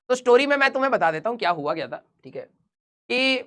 तो स्टोरी में मैं तुम्हें बता देता हूँ क्या हुआ क्या था, ठीक है। कि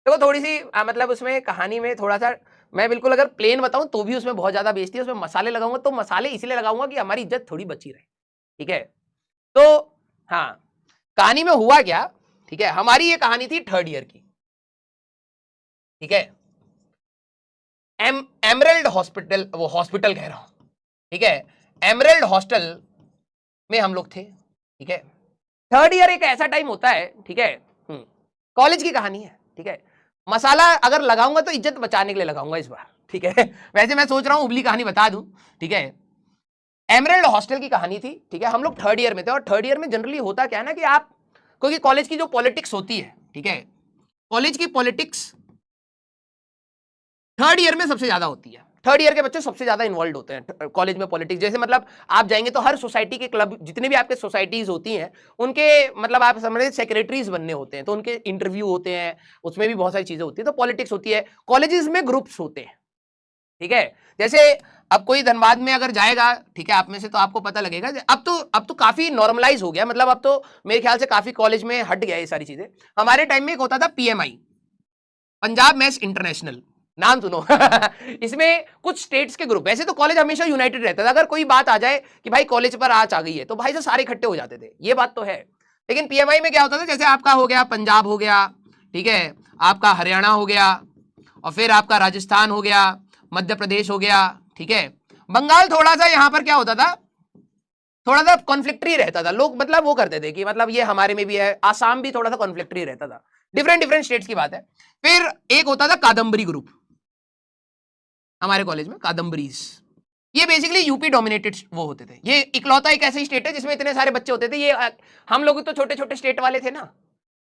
देखो थोड़ी सी मतलब उसमें कहानी में थोड़ा सा मैं बिल्कुल अगर प्लेन बताऊं तो भी उसमें बहुत ज्यादा बेइज्जती है, उसमें मसाले लगाऊंगा तो मसाले इसलिए लगाऊंगा कि हमारी इज्जत थोड़ी बची रहे, ठीक है। तो हाँ, कहानी में हुआ क्या, ठीक है, हमारी ये कहानी थी थर्ड ईयर की, ठीक है। एमरल्ड हॉस्पिटल, वो हॉस्पिटल कह रहा हूं, ठीक है, एमरल्ड हॉस्टल में हम लोग थे, ठीक है। थर्ड ईयर एक ऐसा टाइम होता है, ठीक है, कॉलेज की कहानी है, ठीक है। मसाला अगर लगाऊंगा तो इज्जत बचाने के लिए लगाऊंगा इस बार, ठीक है। वैसे मैं सोच रहा हूं उबली कहानी बता दूं, ठीक है। एमरल्ड हॉस्टल की कहानी थी, ठीक है। हम लोग थर्ड ईयर में थे और थर्ड ईयर में जनरली होता क्या है ना कि आप, क्योंकि कॉलेज की जो पॉलिटिक्स होती है, ठीक है, कॉलेज की पॉलिटिक्स थर्ड ईयर में सबसे ज्यादा होती है। थर्ड ईयर के बच्चे सबसे ज्यादा इन्वॉल्व होते हैं कॉलेज में पॉलिटिक्स। जैसे मतलब आप जाएंगे तो हर सोसाइटी के क्लब, जितने भी आपके सोसाइटीज होती हैं, उनके मतलब आप समझ सेक्रेटरीज बनने होते हैं, तो उनके इंटरव्यू होते हैं, उसमें भी बहुत सारी चीजें होती है, तो पॉलिटिक्स होती है। कॉलेजेस में ग्रुप्स होते हैं, ठीक है। जैसे अब कोई धनबाद में अगर जाएगा, ठीक है, आप में से तो आपको पता लगेगा, अब तो काफी नॉर्मलाइज हो गया, मतलब अब तो मेरे ख्याल से काफी कॉलेज में हट गया ये सारी चीजें। हमारे टाइम में एक होता था पीएमआई, पंजाब मैथ्स इंटरनेशनल, नाम सुनो। इसमें कुछ स्टेट्स के ग्रुप, वैसे तो कॉलेज हमेशा यूनाइटेड रहता था, अगर कोई बात आ जाए कि भाई कॉलेज पर आज आ गई है तो भाई से सारे इकट्ठे हो जाते थे, ये बात तो है। लेकिन पीएमआई में क्या होता था, जैसे आपका हो गया पंजाब हो गया, ठीक है, आपका हरियाणा हो गया, और फिर आपका राजस्थान हो गया, मध्य प्रदेश हो गया, ठीक है, बंगाल थोड़ा सा यहां पर क्या होता था, थोड़ा सा कॉन्फ्लिक्टरी रहता था, लोग मतलब वो करते थे कि मतलब ये हमारे में भी है, आसाम भी थोड़ा सा कॉन्फ्लिक्टरी रहता था, डिफरेंट डिफरेंट स्टेट्स की बात है। फिर एक होता था कादम्बरी ग्रुप, हमारे कॉलेज में कादम्बरीज, ये बेसिकली यूपी डोमिनेटेड वो होते थे, ये इकलौता एक ऐसा स्टेट है जिसमें इतने सारे बच्चे होते थे। ये हम लोग तो छोटे छोटे स्टेट वाले थे ना,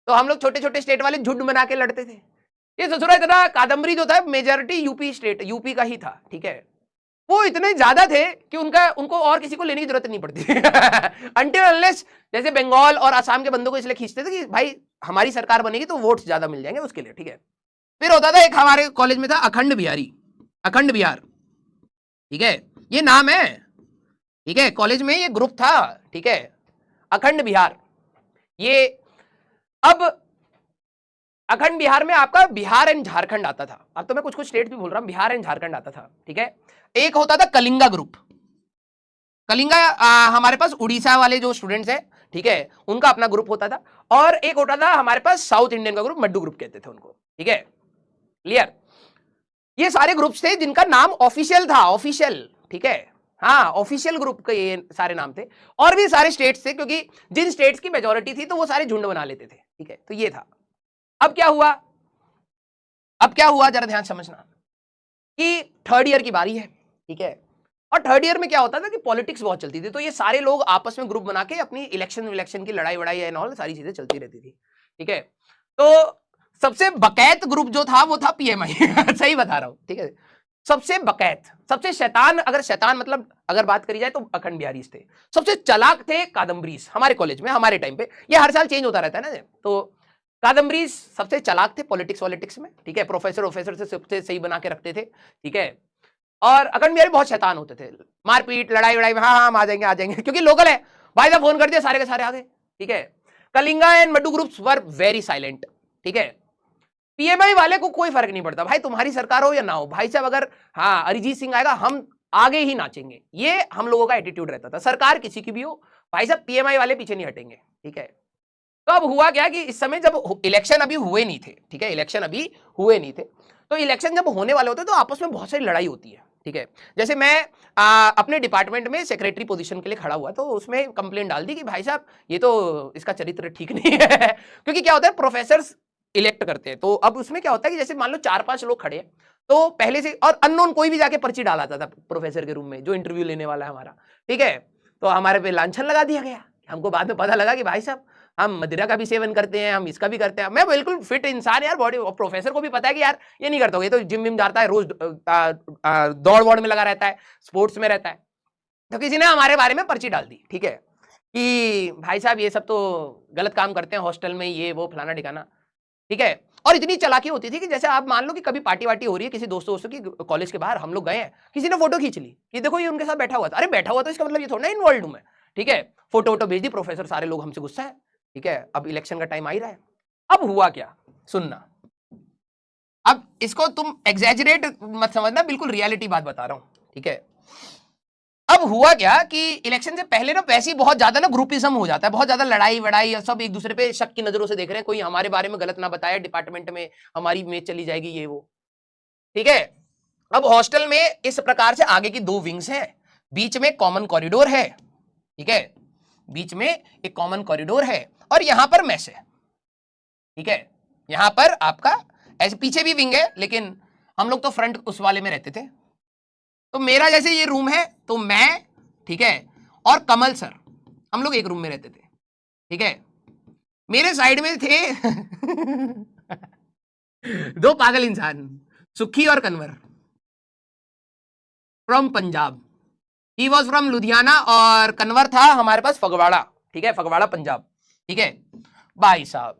तो हम लोग छोटे छोटे स्टेट वाले झुंड बना के लड़ते थे। ये ससुरा इतना कादम्बरी जो था मेजॉरिटी यूपी स्टेट, यूपी का ही था, ठीक है। वो इतने ज्यादा थे कि उनको और किसी को लेने की जरूरत नहीं पड़ती। अंटिल अनलेस जैसे बंगाल और असम के बंदों को इसलिए खींचते थे कि भाई हमारी सरकार बनेगी तो वोट्स ज्यादा मिल जाएंगे उसके लिए, ठीक है। फिर होता था एक हमारे कॉलेज में था अखंड बिहारी, अखंड बिहार, ठीक है, ये नाम है, ठीक है, कॉलेज में ये ग्रुप था, ठीक है, अखंड बिहार। ये अब अखंड बिहार में आपका बिहार एंड झारखंड आता था, अब तो मैं कुछ कुछ स्टेट भी बोल रहा हूं, बिहार एंड झारखंड आता था, ठीक है। एक होता था कलिंगा ग्रुप, कलिंगा हमारे पास उड़ीसा वाले जो स्टूडेंट्स हैं, ठीक है, उनका अपना ग्रुप होता था। और एक होता था हमारे पास साउथ इंडियन का ग्रुप, मड्डू ग्रुप कहते थे उनको, ठीक है, क्लियर। ये सारे ग्रुप्स थे जिनका नाम ऑफिशियल था, ऑफिशियल, ठीक है, हाँ, ऑफिशियल ग्रुप के ये सारे नाम थे। और भी सारे स्टेट्स थे, क्योंकि जिन स्टेट्स की मेजोरिटी थी तो वो सारे झुंड बना लेते थे, ठीक है, तो ये था। अब क्या हुआ, अब क्या हुआ जरा ध्यान समझना, कि थर्ड ईयर की बारी है, ठीक है। और थर्ड ईयर में क्या होता था कि पॉलिटिक्स बहुत चलती थी, तो ये सारे लोग आपस में ग्रुप बना के अपनी इलेक्शन की लड़ाई वड़ाई एंड ऑल सारी चीजें चलती रहती थी, ठीक है। तो सबसे बकैत ग्रुप जो था वो था पीएमआई। सही बता रहा हूं, ठीक है, सबसे बकैत, सबसे शैतान, अगर शैतान मतलब अगर बात करी जाए तो अखंड बिहारी थे। सबसे चालाक थे कादम्बरीज, हमारे कॉलेज में हमारे टाइम पे, ये हर साल चेंज होता रहता है ना, तो कादम्बरीज सबसे चालाक थे पॉलिटिक्स में, ठीक है, प्रोफेसर से सबसे सही बना के रखते थे, ठीक है। और अखंड बिहारी बहुत शैतान होते थे, मारपीट लड़ाई वड़ाई में, हाँ हाँ हम आ जाएंगे, क्योंकि लोकल है भाई साहब, फोन कर दिया सारे के सारे आ गए, ठीक है। कलिंगा एंड मड्डू ग्रुप्स वर वेरी साइलेंट, ठीक है। पीएमआई वाले को कोई फर्क नहीं पड़ता, भाई तुम्हारी सरकार हो या ना हो, भाई साहब अगर हाँ अरिजीत सिंह आएगा हम आगे ही नाचेंगे, ये हम लोगों का एटीट्यूड रहता था, सरकार किसी की भी हो, भाई साहब पीएमआई वाले पीछे नहीं हटेंगे, ठीक है। तो अब हुआ क्या कि इस समय जब इलेक्शन अभी हुए नहीं थे, ठीक है, इलेक्शन अभी हुए नहीं थे, तो इलेक्शन जब होने वाले होते तो आपस में बहुत सारी लड़ाई होती है, ठीक है। जैसे मैं अपने डिपार्टमेंट में सेक्रेटरी पोजीशन के लिए खड़ा हुआ, तो उसमें कंप्लेंट डाल दी कि भाई साहब ये तो इसका चरित्र ठीक नहीं है। क्योंकि क्या होता है, प्रोफेसर इलेक्ट करते हैं, तो अब उसमें क्या होता है कि जैसे मान लो 4-5 लोग खड़े हैं, तो पहले से और अननोन कोई भी जाके पर्ची डाल आता था प्रोफेसर के रूम में, जो इंटरव्यू लेने वाला है हमारा, ठीक है। तो हमारे पे लांछन लगा दिया गया, हमको बाद में पता लगा कि भाई साहब हम मदिरा का भी सेवन करते हैं, हम इसका भी करते हैं। मैं बिल्कुल फिट इंसान यार, बॉडी, प्रोफेसर को भी पता है कि यार ये नहीं करता, ये तो जिम विम जाता है, रोज दौड़ वौड़ में लगा रहता है, स्पोर्ट्स में रहता है। तो किसी ने हमारे बारे में पर्ची डाल दी, ठीक है, कि भाई साहब ये सब तो गलत काम करते हैं हॉस्टल में, ये वो फलाना ठिकाना, ठीक है। और इतनी चालाकी होती थी कि जैसे आप मान लो कि कभी पार्टी वार्टी हो रही है किसी दोस्तों की कॉलेज के बाहर, हम लोग गए हैं, किसी ने फोटो खींच ली, ये देखो ये उनके साथ बैठा हुआ था, अरे बैठा हुआ तो इसका मतलब ये थोड़ा ना इन्वॉल्व हूं मैं, ठीक है। फोटो वोटो भेज दी, प्रोफेसर सारे लोग हमसे गुस्सा है, ठीक है, अब इलेक्शन का टाइम आ ही रहा है। अब हुआ क्या, सुनना, अब इसको तुम एग्जैजरेट मत समझना, बिल्कुल रियलिटी बात बता रहा हूं, ठीक है। अब हुआ क्या कि इलेक्शन से पहले ना वैसे ही बहुत ज्यादा ना ग्रुपिज्म हो जाता है, बहुत ज्यादा लड़ाई वड़ाई, सब एक दूसरे पे शक की नजरों से देख रहे हैं, कोई हमारे बारे में गलत ना बताया, डिपार्टमेंट में हमारी इमेज चली जाएगी, ये वो, ठीक है। अब हॉस्टल में इस प्रकार से आगे की 2 विंग्स हैं, बीच में कॉमन कॉरिडोर है, ठीक है, बीच में एक कॉमन कॉरिडोर है, और यहां पर मेस है, ठीक है। यहां पर आपका ऐसे पीछे भी विंग है, लेकिन हम लोग तो फ्रंट उस वाले में रहते थे। तो मेरा जैसे ये रूम है, तो मैं, ठीक है, और कमल सर, हम लोग एक रूम में रहते थे, ठीक है। मेरे साइड में थे 2 पागल इंसान, सुखी और Kanwar, from Punjab. He was from Ludhiana और कन्वर था हमारे पास फगवाड़ा, ठीक है, फगवाड़ा पंजाब, ठीक है। भाई साहब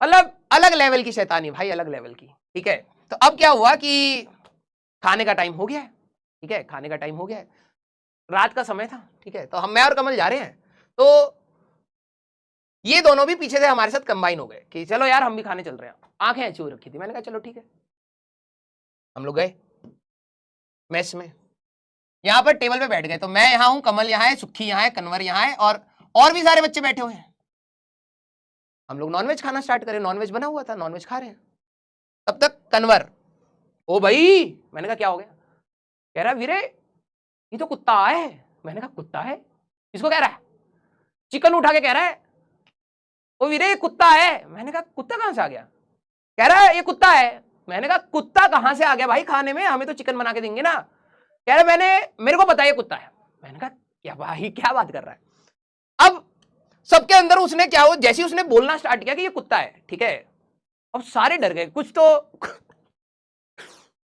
मतलब अलग लेवल की शैतानी भाई, अलग लेवल की, ठीक है। तो अब क्या हुआ कि खाने का टाइम हो गया है, ठीक है, खाने का टाइम हो गया है, रात का समय था, ठीक है। तो मैं और कमल जा रहे हैं, तो ये दोनों भी पीछे से हमारे साथ कंबाइन हो गए कि चलो यार हम भी खाने चल रहे हैं। आंखें ऐसी हो रखी थी, मैंने कहा चलो ठीक है, हम लोग गए मेस में, यहां पर टेबल पे बैठ गए। तो मैं यहां हूं, कमल यहां है, सुखी यहां है, कन्वर यहां है, और भी सारे बच्चे बैठे हुए हैं। हम लोग नॉनवेज खाना स्टार्ट करें, नॉनवेज बना हुआ था, नॉनवेज खा रहे हैं। तब तक कन्वर, ओ भाई, मैंने कहा क्या हो गया, कह रहा वीरे ये तो कुत्ता है। मैंने कहा कुत्ता है, किसको कह रहा है, चिकन उठा के कह रहा है, ओ वीरे ये कुत्ता है। मैंने कहा कुत्ता कहां से आ गया, कह रहा है ये कुत्ता है। मैंने कहा कुत्ता कहां से आ गया भाई खाने में, हमें तो चिकन बना के देंगे ना। कह रहा मेरे को पता है ये कुत्ता है। मैंने कहा क्या भाई क्या बात कर रहा है। अब सबके अंदर उसने क्या हो, जैसे उसने बोलना स्टार्ट किया कि ये कुत्ता है, ठीक है, अब सारे डर गए कुछ तो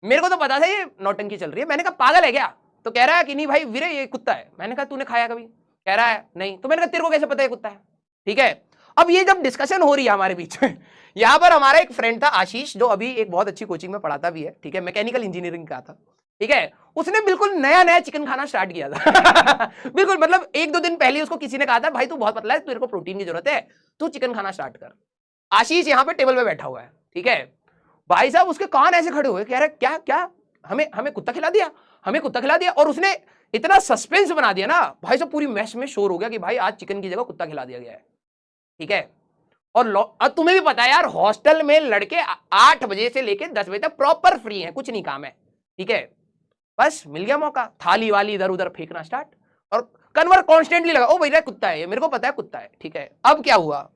मेरे को तो पता था ये नौटंकी चल रही है। मैंने कहा पागल है क्या, तो कह रहा है कि नहीं भाई वीरे ये कुत्ता है। मैंने कहा तूने खाया कभी, कह रहा है नहीं। तो मैंने कहा तेरे को कैसे पता है कुत्ता है, ठीक है। अब ये जब डिस्कशन हो रही है हमारे बीच में, यहां पर हमारा एक फ्रेंड था आशीष, जो अभी एक बहुत अच्छी कोचिंग में पढ़ाता भी है, ठीक है, मैकेनिकल इंजीनियरिंग का था, ठीक है। उसने बिल्कुल नया नया चिकन खाना स्टार्ट किया था बिल्कुल मतलब 1-2 दिन पहले उसको किसी ने कहा था भाई तू बहुत पतला है, तेरे को प्रोटीन की जरूरत है, तू चिकन खाना स्टार्ट कर। आशीष यहाँ पे टेबल पे बैठा हुआ है, ठीक है। भाई साहब उसके कान ऐसे खड़े हुए, कह रहे क्या क्या, हमें कुत्ता खिला दिया, हमें कुत्ता खिला दिया। और उसने इतना सस्पेंस बना दिया ना भाई साहब, पूरी मैस में शोर हो गया कि भाई आज चिकन की जगह कुत्ता खिला दिया गया है, ठीक है। और अब तुम्हें भी पता है यार, हॉस्टल में लड़के 8 बजे से लेके 10 बजे तक प्रॉपर फ्री हैं, कुछ नहीं काम है, ठीक है। बस मिल गया मौका, थाली वाली इधर उधर फेंकना स्टार्ट, और कन्वर कॉन्स्टेंटली लगा, ओ भैया कुत्ता है, मेरे को पता है कुत्ता है, ठीक है। अब क्या हुआ,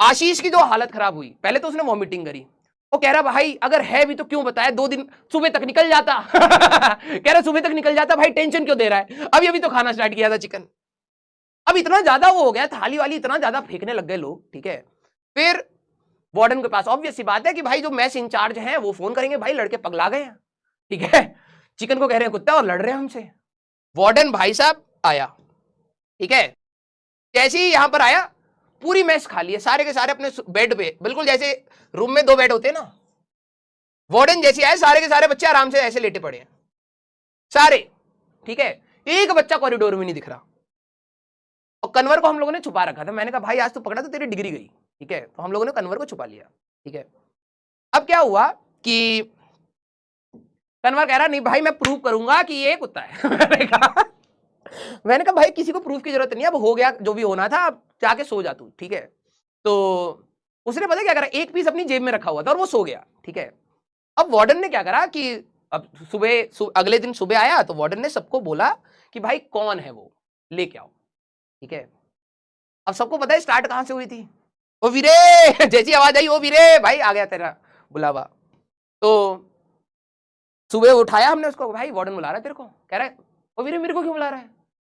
आशीष की जो हालत खराब हुई, पहले तो उसने वॉमिटिंग करी, वो कह रहा भाई अगर है भी तो क्यों बताया, 2 दिन सुबह तक निकल जाता कह रहा सुबह तक निकल जाता भाई, टेंशन क्यों दे रहा है, अभी तो खाना स्टार्ट किया था चिकन। अब इतना ज्यादा वो हो गया, थाली वाली इतना ज्यादा फेंकने लग गए लोग, ठीक है। फिर वार्डन के पास ऑब्वियस सी बात है कि भाई जो मैस इंचार्ज हैं वो फोन करेंगे, भाई लड़के पगला गए हैं, ठीक है, चिकन को कह रहे हैं कुत्ता और लड़ रहे हैं हमसे। वार्डन भाई साहब आया, ठीक है, जैसे ही यहां पर आया पूरी मैस खाली है, सारे के सारे अपने बेड पे, बिल्कुल जैसे रूम में 2 बेड होते हैं ना, वार्डन जैसे आए सारे के सारे बच्चे आराम से ऐसे लेटे पड़े हैं सारे, ठीक है, एक बच्चा कॉरिडोर में नहीं दिख रहा। और कन्वर को हम लोगों ने छुपा रखा था, मैंने कहा भाई आज तो पकड़ा तो तेरी डिग्री गई, ठीक है। तो हम लोगों ने कन्वर को छुपा लिया, ठीक है। अब क्या हुआ कि कन्वर कह रहा नहीं भाई मैं प्रूव करूंगा कि ये कुत्ता है मैंने कहा भाई किसी को प्रूफ की जरूरत नहीं, अब हो गया जो भी होना था, अब जाके सो जा तू, ठीक है। तो उसने पता क्या करा, एक पीस अपनी जेब में रखा हुआ था और वो सो गया, ठीक है। अब वार्डन ने क्या करा कि अब अगले दिन सुबह आया तो वार्डन ने सबको बोला कि भाई कौन है वो, लेके आओ, ठीक है। अब सबको पता है स्टार्ट कहां से हुई थी, ओ वीरे जैसी आवाज आई, ओ वीरे भाई आ गया तेरा बुलावा। तो सुबह उठाया हमने उसको, भाई वार्डन बुला रहा है तेरे को, कह रहा है ओ वीरे मेरे को क्यों बुला रहा है।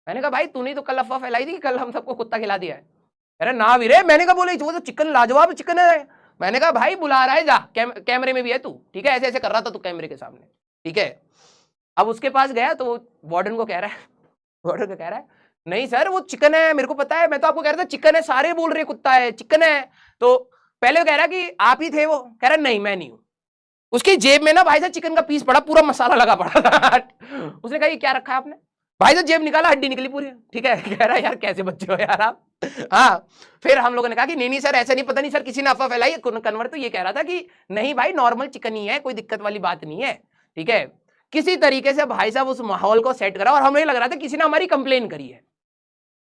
मैंने कहा भाई तूने तो कल अफवाह फैलाई थी कि कल हम सबको कुत्ता खिला दिया है। अरे ना वीरे, मैंने कहा बोले वो तो चिकन लाजवाब चिकन है। मैंने कहा भाई बुला रहा है, जा कैमरे में भी है तू, ठीक है, ऐसे ऐसे कर रहा था तू कैमरे के सामने, ठीक है। अब उसके पास गया तो वार्डन को कह रहा है, वार्डन को कह रहा है नहीं सर वो चिकन है, मेरे को पता है, मैं तो आपको कह रहा था चिकन है, सारे बोल रहे कुत्ता है, चिकन है। तो पहले कह रहा कि आप ही थे वो, कह रहा नहीं मैं नहीं हूं। उसकी जेब में ना भाई साहब चिकन का पीस पड़ा, पूरा मसाला लगा पड़ा था उसने कहा ये क्या रखा है आपने, भाई तो जेब निकाला, हड्डी निकली पूरी, ठीक है। कह रहा यार कैसे बच्चे हो यार आप। हाँ, फिर हम लोगों ने कहा कि नहीं नहीं सर ऐसा नहीं, पता नहीं सर किसी ने अफवाह फैलाई। कन्वर तो ये कह रहा था कि नहीं भाई नॉर्मल चिकन ही है, कोई दिक्कत वाली बात नहीं है, ठीक है। किसी तरीके से भाई साहब उस माहौल को सेट करा और हमें लग रहा था किसी ने हमारी कंप्लेन करी है।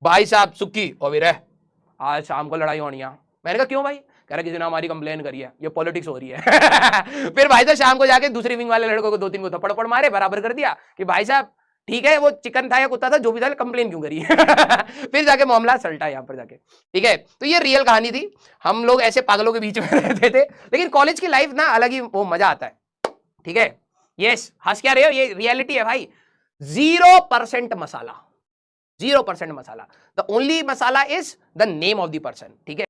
भाई साहब सुक्की और विरह आज शाम को लड़ाई होनी है। मैंने कहा क्यों भाई? कह रहा किसी ने हमारी कंप्लेन करी है, ये पॉलिटिक्स हो रही है। फिर भाई साहब शाम को जाके दूसरी विंग वाले लड़कों को 2-3 को थप्पड़ पड़ मारे, बराबर कर दिया कि भाई साहब ठीक है वो चिकन था या कुत्ता था जो भी था, कंप्लेन क्यों करी? फिर जाके मामला सल्टा यहाँ पर जाके, ठीक है। तो ये रियल कहानी थी, हम लोग ऐसे पागलों के बीच में रहते थे, लेकिन कॉलेज की लाइफ ना अलग ही वो मजा आता है, ठीक है। यस, हंस क्या रहे हो, ये रियलिटी है भाई। 0% मसाला, 0% मसाला, the only masala is the name of the person, ठीक है।